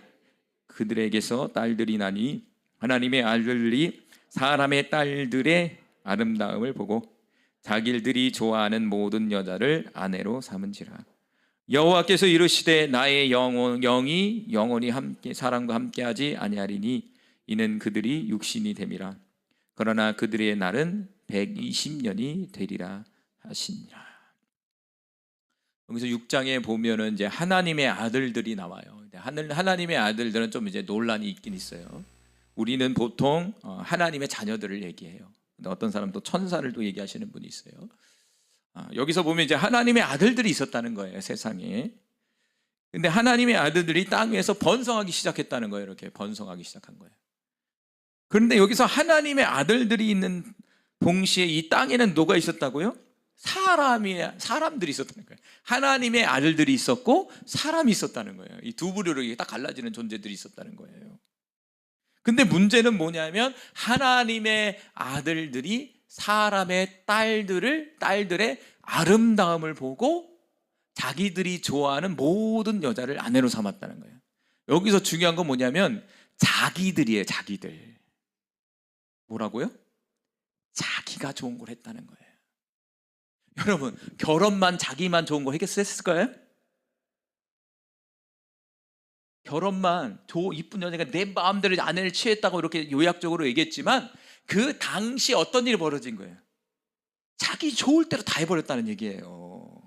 딸들이 나니 하나님의 아들들이 사람의 딸들의 아름다움을 보고 자기들이 좋아하는 모든 여자를 아내로 삼은지라. 여호와께서 이르시되 나의 영이 영원히 함께 사람과 함께하지 아니하리니 이는 그들이 육신이 됨이라. 그러나 그들의 날은 120년이 되리라 하시니라. 여기서 6장에 보면은 이제 하나님의 아들들이 나와요. 하나님의 아들들은 좀 이제 논란이 있긴 있어요. 우리는 보통 하나님의 자녀들을 얘기해요. 근데 어떤 사람도 천사를 또 얘기하시는 분이 있어요. 여기서 보면 이제 하나님의 아들들이 있었다는 거예요, 세상에. 근데 하나님의 아들들이 땅 위에서 번성하기 시작했다는 거예요. 이렇게 번성하기 시작한 거예요. 그런데 여기서 하나님의 아들들이 있는 동시에 이 땅에는 누가 있었다고요? 사람들이 있었다는 거예요. 하나님의 아들들이 있었고 사람이 있었다는 거예요. 이 두 부류로 딱 갈라지는 존재들이 있었다는 거예요. 근데 문제는 뭐냐면 하나님의 아들들이 사람의 딸들의 아름다움을 보고 자기들이 좋아하는 모든 여자를 아내로 삼았다는 거예요. 여기서 중요한 건 뭐냐면 자기들이에요. 자기들. 뭐라고요? 자기가 좋은 걸 했다는 거예요. 여러분, 결혼만 자기만 좋은 거 했을까요? 결혼만 이쁜 여자가 내 마음대로 아내를 취했다고 이렇게 요약적으로 얘기했지만 그 당시 어떤 일이 벌어진 거예요? 자기 좋을 대로 다 해버렸다는 얘기예요.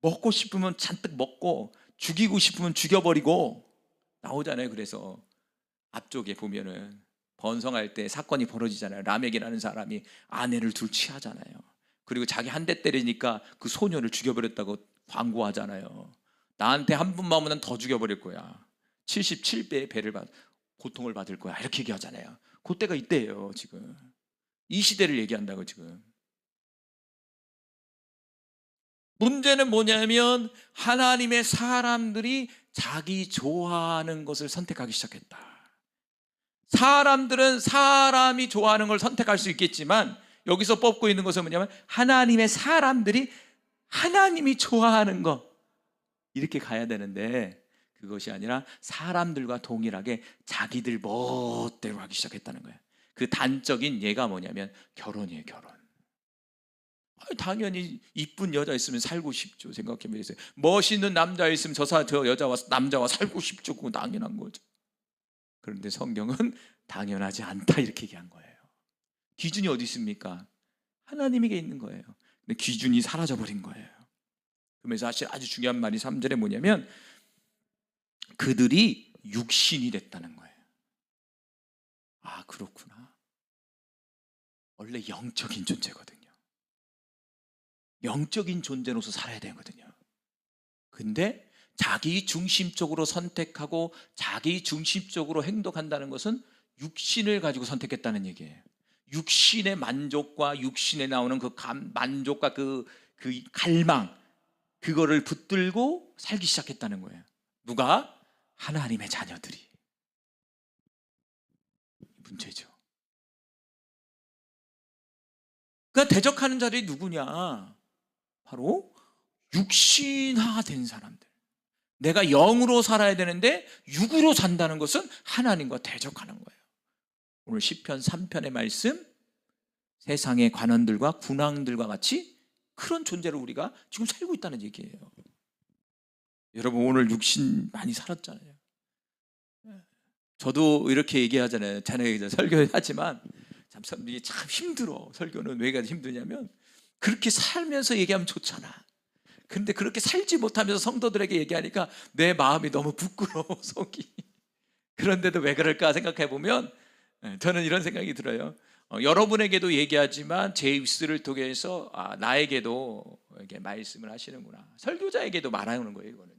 먹고 싶으면 잔뜩 먹고 죽이고 싶으면 죽여버리고 나오잖아요. 그래서 앞쪽에 보면은 번성할 때 사건이 벌어지잖아요. 라멕이라는 사람이 아내를 둘 취하잖아요. 그리고 자기 한 대 때리니까 그 소녀를 죽여버렸다고 광고하잖아요. 나한테 한 번만 오면 더 죽여버릴 거야. 77배의 고통을 받을 거야. 이렇게 얘기하잖아요. 그때가 이때예요. 지금 이 시대를 얘기한다고. 지금 문제는 뭐냐면 하나님의 사람들이 자기 좋아하는 것을 선택하기 시작했다. 사람들은 사람이 좋아하는 걸 선택할 수 있겠지만 여기서 뽑고 있는 것은 뭐냐면 하나님의 사람들이 하나님이 좋아하는 것 이렇게 가야 되는데 그것이 아니라 사람들과 동일하게 자기들 멋대로 하기 시작했다는 거예요. 그 단적인 예가 뭐냐면 결혼이에요. 결혼. 당연히 이쁜 여자 있으면 살고 싶죠. 생각해 보세요. 멋있는 남자 있으면 남자와 살고 싶죠. 그거 당연한 거죠. 그런데 성경은 당연하지 않다 이렇게 얘기한 거예요. 기준이 어디 있습니까? 하나님에게 있는 거예요. 근데 기준이 사라져버린 거예요. 그러면서 아주 중요한 말이 3절에 뭐냐면 그들이 육신이 됐다는 거예요. 아, 그렇구나. 원래 영적인 존재거든요. 영적인 존재로서 살아야 되거든요. 근데 자기 중심적으로 선택하고 자기 중심적으로 행동한다는 것은 육신을 가지고 선택했다는 얘기예요. 육신의 만족과 육신에 나오는 그 만족과 그 갈망, 그거를 붙들고 살기 시작했다는 거예요. 누가? 하나님의 자녀들이. 문제죠. 그러니까 대적하는 자들이 누구냐? 바로 육신화된 사람들. 내가 영으로 살아야 되는데 육으로 산다는 것은 하나님과 대적하는 거예요. 오늘 시편 3편의 말씀, 세상의 관원들과 군왕들과 같이 그런 존재로 우리가 지금 살고 있다는 얘기예요. 여러분, 오늘 육신 많이 살았잖아요. 저도 이렇게 얘기하잖아요. 자네가 설교하지만 이게 참 힘들어. 설교는 왜 힘드냐면 그렇게 살면서 얘기하면 좋잖아. 근데 그렇게 살지 못하면서 성도들에게 얘기하니까 내 마음이 너무 부끄러워, 속이. 그런데도 왜 그럴까 생각해 보면 저는 이런 생각이 들어요. 여러분에게도 얘기하지만 제 입술을 통해서 나에게도 이렇게 말씀을 하시는구나. 설교자에게도 말하는 거예요, 이거는요.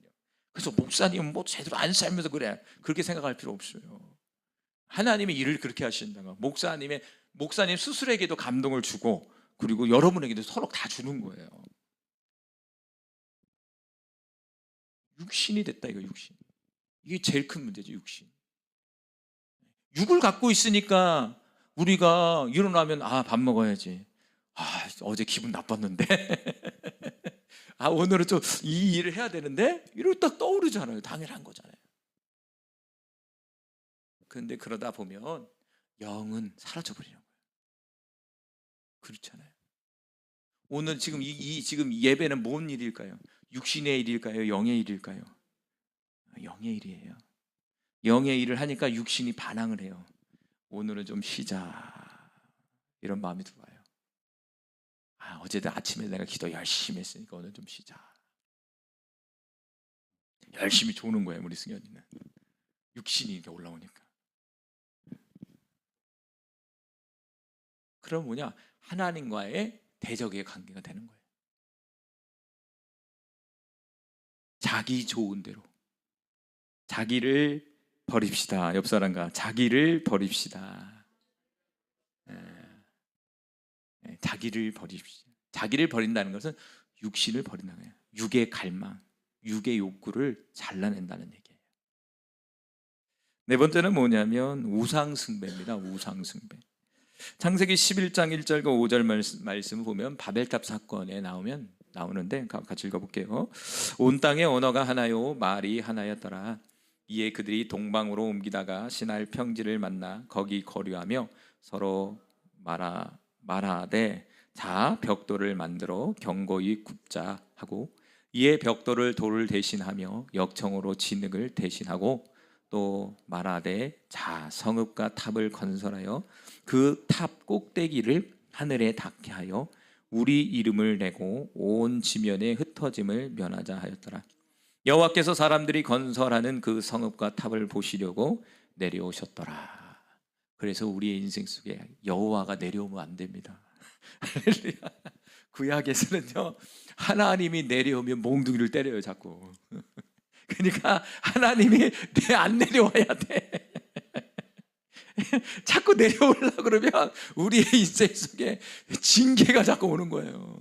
그래서 목사님은 뭐 제대로 안 살면서 그래. 그렇게 생각할 필요 없어요. 하나님의 일을 그렇게 하신다고. 목사님 스스로에게도 감동을 주고 그리고 여러분에게도 서로 다 주는 거예요. 육신이 됐다, 이거 육신. 이게 제일 큰 문제죠, 육신. 육을 갖고 있으니까 우리가 일어나면 밥 먹어야지. 어제 기분 나빴는데 오늘은 좀 이 일을 해야 되는데 이러고 딱 떠오르잖아요. 당연한 거잖아요. 그런데 그러다 보면 영은 사라져 버리는 거예요. 그렇잖아요. 오늘 지금 지금 예배는 뭔 일일까요? 육신의 일일까요? 영의 일일까요? 영의 일이에요. 영의 일을 하니까 육신이 반항을 해요. 오늘은 좀 쉬자, 이런 마음이 들어와요. 어제도 아침에 내가 기도 열심히 했으니까 오늘 좀 쉬자. 열심히 조는 거예요, 우리 승현이는. 육신이 이렇게 올라오니까. 그럼 뭐냐? 하나님과의 대적의 관계가 되는 거예요. 자기 좋은 대로. 자기를 버립시다. 옆 사람과 자기를 버립시다. 자기를 버립시다. 자기를 버린다는 것은 육신을 버린다는 거예요. 육의 갈망, 육의 욕구를 잘라낸다는 얘기예요. 네 번째는 뭐냐면 우상숭배입니다. 우상숭배. 창세기 11장 1절과 5절 말씀을 보면 바벨탑 사건에 나오는데 같이 읽어볼게요. 온 땅의 언어가 하나요 말이 하나였더라. 이에 그들이 동방으로 옮기다가 신할 평지를 만나 거기 거류하며 서로 말하되 자 벽돌을 만들어 견고히 굽자 하고 이에 벽돌을 돌을 대신하며 역청으로 진흙을 대신하고 또 말하되 자 성읍과 탑을 건설하여 그 탑 꼭대기를 하늘에 닿게 하여 우리 이름을 내고 온 지면에 흩어짐을 면하자 하였더라. 여호와께서 사람들이 건설하는 그 성읍과 탑을 보시려고 내려오셨더라. 그래서 우리의 인생 속에 여호와가 내려오면 안 됩니다. 할렐루야. 구약에서는요 하나님이 내려오면 몽둥이를 때려요 자꾸. 그러니까 하나님이 안 내려와야 돼. 자꾸 내려오려고 그러면 우리의 인생 속에 징계가 자꾸 오는 거예요.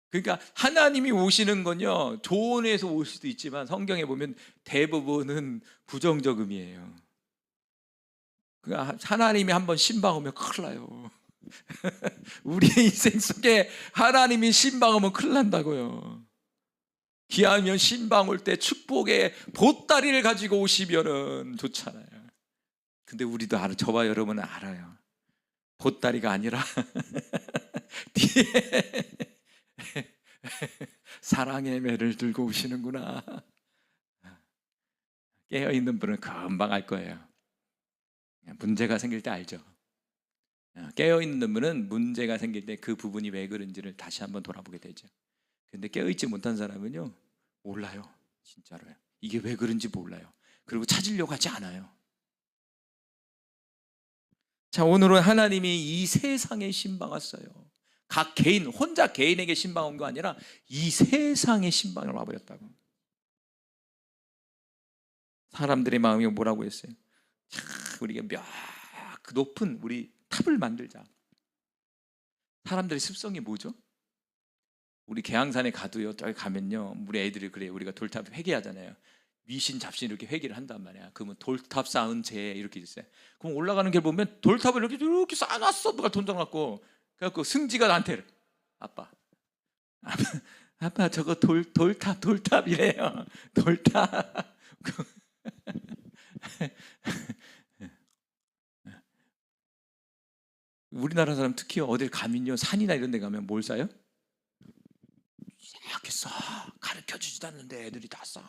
그러니까 하나님이 오시는 건요 좋은 의에서 올 수도 있지만 성경에 보면 대부분은 부정적 의미예요. 그러니까 하나님이 한번 신방 오면 큰일 나요. 우리의 인생 속에 하나님이 신방 오면 큰일 난다고요. 기하면 신방 올 때 축복의 보따리를 가지고 오시면은 좋잖아요. 근데 우리도 저와 여러분은 알아요. 보따리가 아니라 뒤에 사랑의 매를 들고 오시는구나. 깨어있는 분은 금방 알 거예요. 문제가 생길 때 알죠. 깨어있는 분은 문제가 생길 때 그 부분이 왜 그런지를 다시 한번 돌아보게 되죠. 근데 깨어있지 못한 사람은요 몰라요. 진짜로요. 이게 왜 그런지 몰라요. 그리고 찾으려고 하지 않아요. 자, 오늘은 하나님이 이 세상에 신방 왔어요. 각 개인, 혼자 개인에게 신방 온 거 아니라 이 세상에 신방을 와버렸다고. 사람들의 마음이 뭐라고 했어요? 우리가 높은 우리 탑을 만들자. 사람들의 습성이 뭐죠? 우리 계양산에 가도요, 저기 가면요, 우리 애들이 그래요. 우리가 돌탑 회개하잖아요. 미신 잡신 이렇게 회개를 한단 말이야. 그러면 돌탑 쌓은 재 이렇게 있어요. 그럼 올라가는 길 보면 돌탑을 이렇게 쌓아놨어. 누가 돈 장났고. 그래갖고 승지가 나한테 아빠 저거 돌탑이래요. 돌탑. 우리나라 사람 특히 어딜 가면요, 산이나 이런 데 가면 뭘 싸요? 이렇게 싸. 가르쳐주지도 않는데 애들이 다 싸요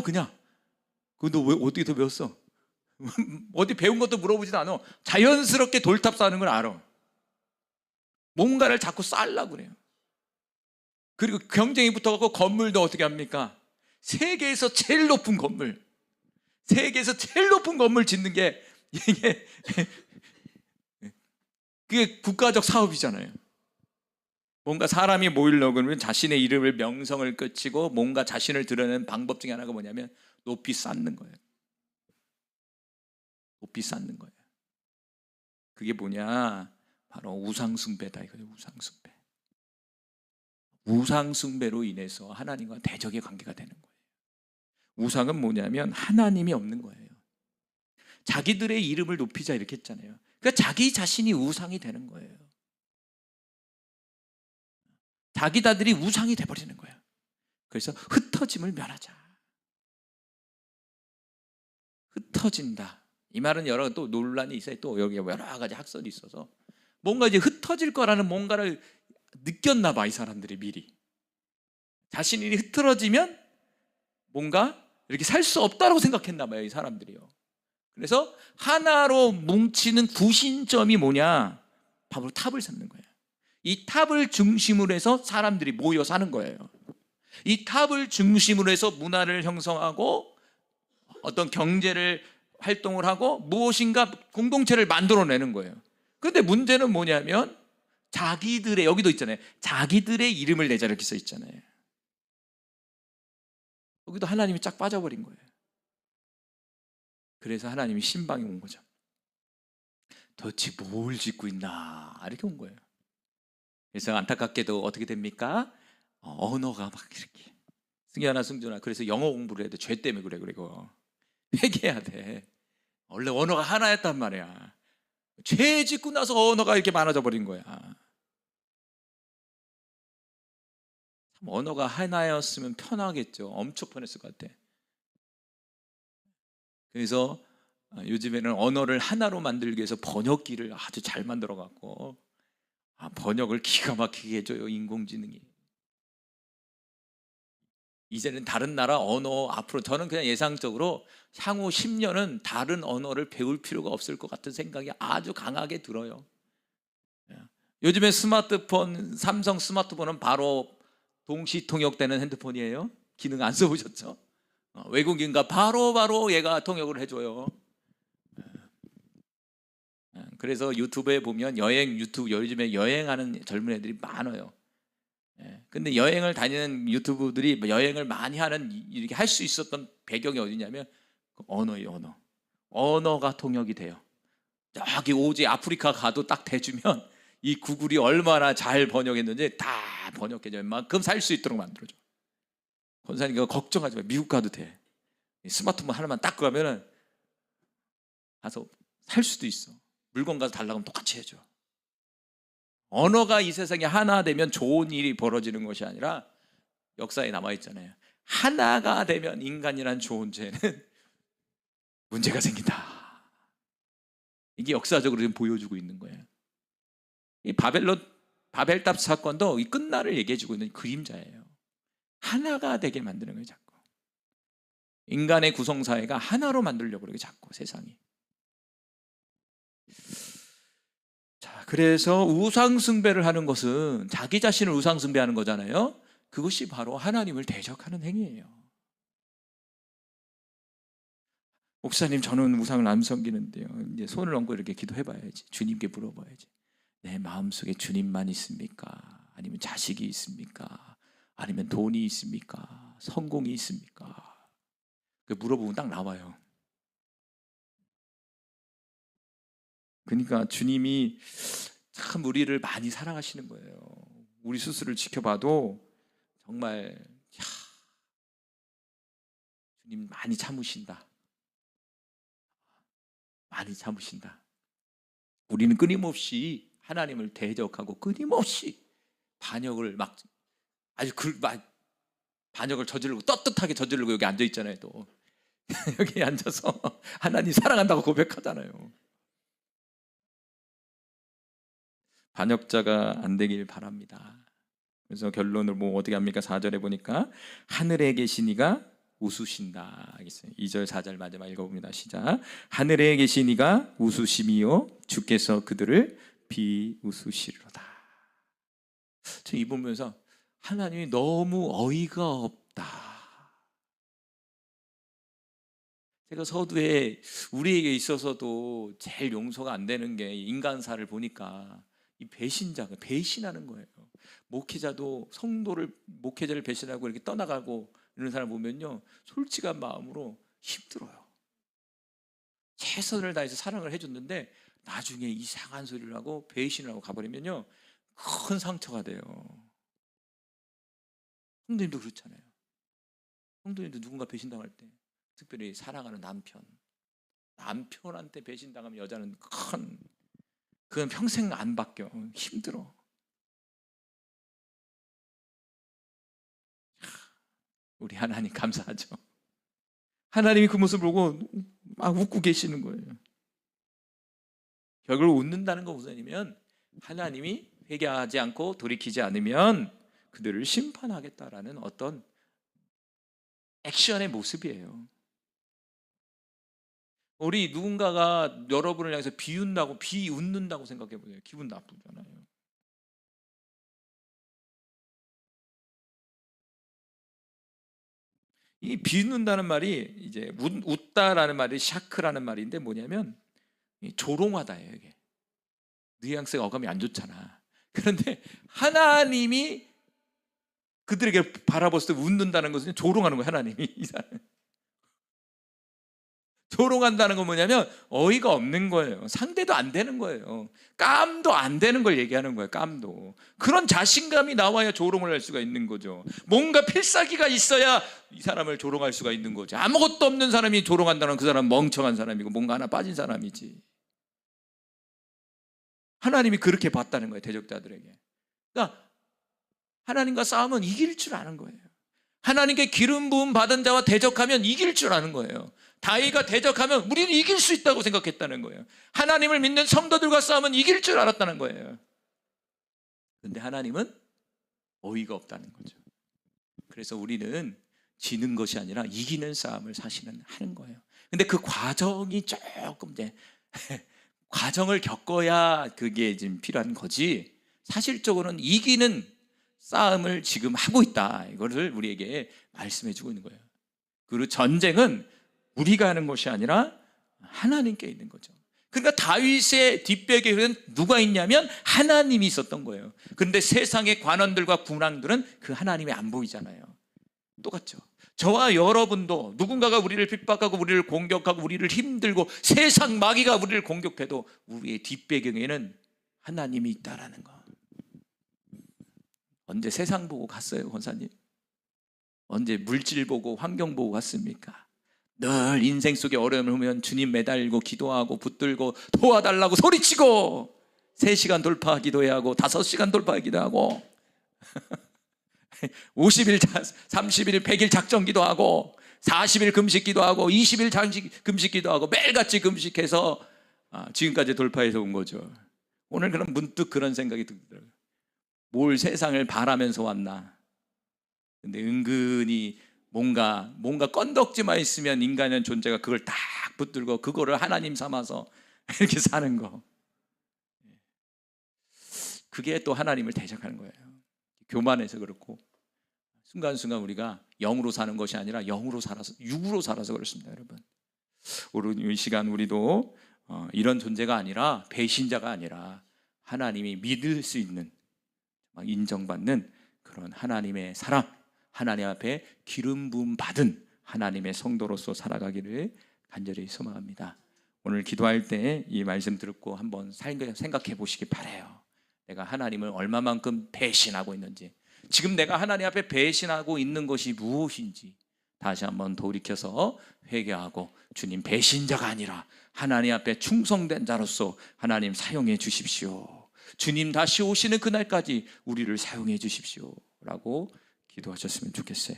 그냥. 너 왜 어떻게 더 배웠어? 어디 배운 것도 물어보지도 않아. 자연스럽게 돌탑 쌓는 걸 알아. 뭔가를 자꾸 쌓으려고 그래요. 그리고 경쟁이 붙어갖고 건물도 어떻게 합니까? 세계에서 제일 높은 건물, 세계에서 제일 높은 건물 짓는 게 그게 국가적 사업이잖아요. 뭔가 사람이 모이려고 그러면 자신의 이름을 명성을 끝이고 뭔가 자신을 드러내는 방법 중에 하나가 뭐냐면 높이 쌓는 거예요. 높이 쌓는 거예요. 그게 뭐냐? 바로 우상숭배다 이거예요. 우상숭배. 우상숭배로 인해서 하나님과 대적의 관계가 되는 거예요. 우상은 뭐냐면 하나님이 없는 거예요. 자기들의 이름을 높이자 이렇게 했잖아요. 그러니까 자기 자신이 우상이 되는 거예요. 자기다들이 우상이 돼버리는 거예요. 그래서 흩어짐을 면하자. 흩어진다. 이 말은 여러 또 논란이 있어요. 또 여기 여러 가지 학설이 있어서 뭔가 이제 흩어질 거라는 뭔가를 느꼈나 봐, 이 사람들이 미리. 자신이 흐트러지면 뭔가 이렇게 살 수 없다고 생각했나 봐요, 이 사람들이요. 그래서 하나로 뭉치는 구심점이 뭐냐? 바로 탑을 쌓는 거예요. 이 탑을 중심으로 해서 사람들이 모여 사는 거예요. 이 탑을 중심으로 해서 문화를 형성하고 어떤 경제를 활동을 하고 무엇인가 공동체를 만들어내는 거예요. 그런데 문제는 뭐냐면 자기들의, 여기도 있잖아요, 자기들의 이름을 내자 이렇게 써 있잖아요. 여기도 하나님이 쫙 빠져버린 거예요. 그래서 하나님이 신방이 온 거죠. 도대체 뭘 짓고 있나 이렇게 온 거예요. 그래서 안타깝게도 어떻게 됩니까? 언어가 막 이렇게 승현아 승준아, 그래서 영어 공부를 해야 돼. 죄 때문에 그래. 그리고 회개해야 돼. 원래 언어가 하나였단 말이야. 죄 짓고 나서 언어가 이렇게 많아져 버린 거야. 참 언어가 하나였으면 편하겠죠. 엄청 편했을 것 같아. 그래서 요즘에는 언어를 하나로 만들기 위해서 번역기를 아주 잘 만들어 갖고 번역을 기가 막히게 해줘요, 인공지능이. 이제는 다른 나라 언어, 앞으로 저는 그냥 예상적으로 향후 10년은 다른 언어를 배울 필요가 없을 것 같은 생각이 아주 강하게 들어요. 요즘에 스마트폰, 삼성 스마트폰은 바로 동시 통역되는 핸드폰이에요. 기능 안 써보셨죠? 외국인과 바로 얘가 통역을 해줘요. 그래서 유튜브에 보면 여행 유튜브, 요즘에 여행하는 젊은 애들이 많아요. 근데 여행을 다니는 유튜브들이 여행을 많이 하는, 이렇게 할 수 있었던 배경이 어디냐면 언어예요. 언어가 통역이 돼요. 저기 오지 아프리카 가도 딱 대주면 이 구글이 얼마나 잘 번역했는지 다 번역해줘. 웬만큼 살 수 있도록 만들어줘. 권사님 이거 걱정하지 마. 미국 가도 돼. 스마트폰 하나만 딱 가면은 가서 살 수도 있어. 물건 가서 달라고 하면 똑같이 해줘. 언어가 이 세상에 하나 되면 좋은 일이 벌어지는 것이 아니라 역사에 남아있잖아요. 하나가 되면 인간이란 존재는 문제가 생긴다. 이게 역사적으로 지금 보여주고 있는 거예요. 이 바벨탑 사건도 이 끝날을 얘기해주고 있는 그림자예요. 하나가 되게 만드는 거예요, 자꾸. 인간의 구성사회가 하나로 만들려고 그러게, 자꾸 세상이. 자, 그래서 우상숭배를 하는 것은 자기 자신을 우상숭배하는 거잖아요. 그것이 바로 하나님을 대적하는 행위예요. 목사님, 저는 우상을 안 섬기는데요. 이제 손을 얹고 이렇게 기도해봐야지. 주님께 물어봐야지. 내 마음속에 주님만 있습니까? 아니면 자식이 있습니까? 아니면 돈이 있습니까? 성공이 있습니까? 물어보면 딱 나와요. 그러니까 주님이 참 우리를 많이 사랑하시는 거예요. 우리 스스로를 지켜봐도 정말 주님 많이 참으신다. 많이 참으신다. 우리는 끊임없이 하나님을 대적하고 끊임없이 반역을 반역을 저지르고 떳떳하게 저지르고 여기 앉아 있잖아요. 또 여기 앉아서 하나님 사랑한다고 고백하잖아요. 반역자가 안 되길 바랍니다. 그래서 결론을 어떻게 합니까? 4절에 보니까 하늘에 계신 이가 웃으신다. 2절 4절 마지막 읽어봅니다. 시작. 하늘에 계신 이가 웃으심이요 주께서 그들을 비웃으시리로다. 저 이 보면서 하나님이 너무 어이가 없다. 제가 서두에 우리에게 있어서도 제일 용서가 안 되는 게 인간사를 보니까 이 배신자가 배신하는 거예요. 목회자도 목회자를 배신하고 이렇게 떠나가고 이런 사람 보면요, 솔직한 마음으로 힘들어요. 최선을 다해서 사랑을 해줬는데 나중에 이상한 소리를 하고 배신을 하고 가버리면요, 큰 상처가 돼요. 성도님도 그렇잖아요. 성도님도 누군가 배신당할 때, 특별히 사랑하는 남편한테 배신당하면 여자는 큰 그건 평생 안 바뀌어. 힘들어. 우리 하나님 감사하죠. 하나님이 그 모습을 보고 막 웃고 계시는 거예요. 결국 웃는다는 거 무슨 의미냐면 하나님이 회개하지 않고 돌이키지 않으면 그들을 심판하겠다라는 어떤 액션의 모습이에요. 우리 누군가가 여러분을 향해서 비웃는다고 생각해 보세요. 기분 나쁘잖아요. 이 비웃는다는 말이 이제 웃다라는 말이 샤크라는 말인데 뭐냐면 조롱하다예요. 이게 뉘앙스가 어감이 안 좋잖아. 그런데 하나님이 그들에게 바라봤을 때 웃는다는 것은 조롱하는 거예요. 하나님이 이 사람 조롱한다는 건 뭐냐면 어이가 없는 거예요. 상대도 안 되는 거예요. 깜도 안 되는 걸 얘기하는 거예요. 깜도. 그런 자신감이 나와야 조롱을 할 수가 있는 거죠. 뭔가 필살기가 있어야 이 사람을 조롱할 수가 있는 거죠. 아무것도 없는 사람이 조롱한다는 그 사람은 멍청한 사람이고 뭔가 하나 빠진 사람이지. 하나님이 그렇게 봤다는 거예요. 대적자들에게. 그러니까 하나님과 싸우면 이길 줄 아는 거예요. 하나님께 기름 부음 받은 자와 대적하면 이길 줄 아는 거예요. 다윗과 대적하면 우리는 이길 수 있다고 생각했다는 거예요. 하나님을 믿는 성도들과 싸우면 이길 줄 알았다는 거예요. 그런데 하나님은 어이가 없다는 거죠. 그래서 우리는 지는 것이 아니라 이기는 싸움을 사실은 하는 거예요. 근데 그 과정이 조금 이제 과정을 겪어야 그게 지금 필요한 거지, 사실적으로는 이기는 싸움을 지금 하고 있다, 이거를 우리에게 말씀해 주고 있는 거예요. 그리고 전쟁은 우리가 하는 것이 아니라 하나님께 있는 거죠. 그러니까 다윗의 뒷배경에는 누가 있냐면 하나님이 있었던 거예요. 그런데 세상의 관원들과 군왕들은 그 하나님이 안 보이잖아요. 똑같죠. 저와 여러분도 누군가가 우리를 핍박하고 우리를 공격하고 우리를 힘들고 세상 마귀가 우리를 공격해도 우리의 뒷배경에는 하나님이 있다라는 거. 언제 세상 보고 갔어요, 권사님? 언제 물질 보고 환경 보고 갔습니까? 늘 인생 속에 어려움을 오면 주님 매달리고 기도하고 붙들고 도와달라고 소리치고 3시간 돌파 기도해야 하고 5시간 돌파 기도하고 50일, 30일, 100일 작정 기도하고 40일 금식 기도하고 20일 금식 기도하고 매일같이 금식해서 지금까지 돌파해서 온 거죠. 오늘 그럼 문득 그런 생각이 들더라고요. 뭘 세상을 바라면서 왔나? 근데 은근히 뭔가 건덕지만 있으면 인간의 존재가 그걸 딱 붙들고 그거를 하나님 삼아서 이렇게 사는 거, 그게 또 하나님을 대적하는 거예요. 교만해서 그렇고 순간순간 우리가 영으로 사는 것이 아니라 영으로 살아서 육으로 살아서 그렇습니다. 여러분, 오늘 이 시간 우리도 이런 존재가 아니라 배신자가 아니라 하나님이 믿을 수 있는, 인정받는 그런 하나님의 사람, 하나님 앞에 기름 부음 받은 하나님의 성도로서 살아가기를 간절히 소망합니다. 오늘 기도할 때 이 말씀 듣고 한번 생각해 보시기 바라요. 내가 하나님을 얼마만큼 배신하고 있는지, 지금 내가 하나님 앞에 배신하고 있는 것이 무엇인지 다시 한번 돌이켜서 회개하고 주님 배신자가 아니라 하나님 앞에 충성된 자로서 하나님 사용해 주십시오. 주님 다시 오시는 그날까지 우리를 사용해 주십시오 라고 기도하셨으면 좋겠어요.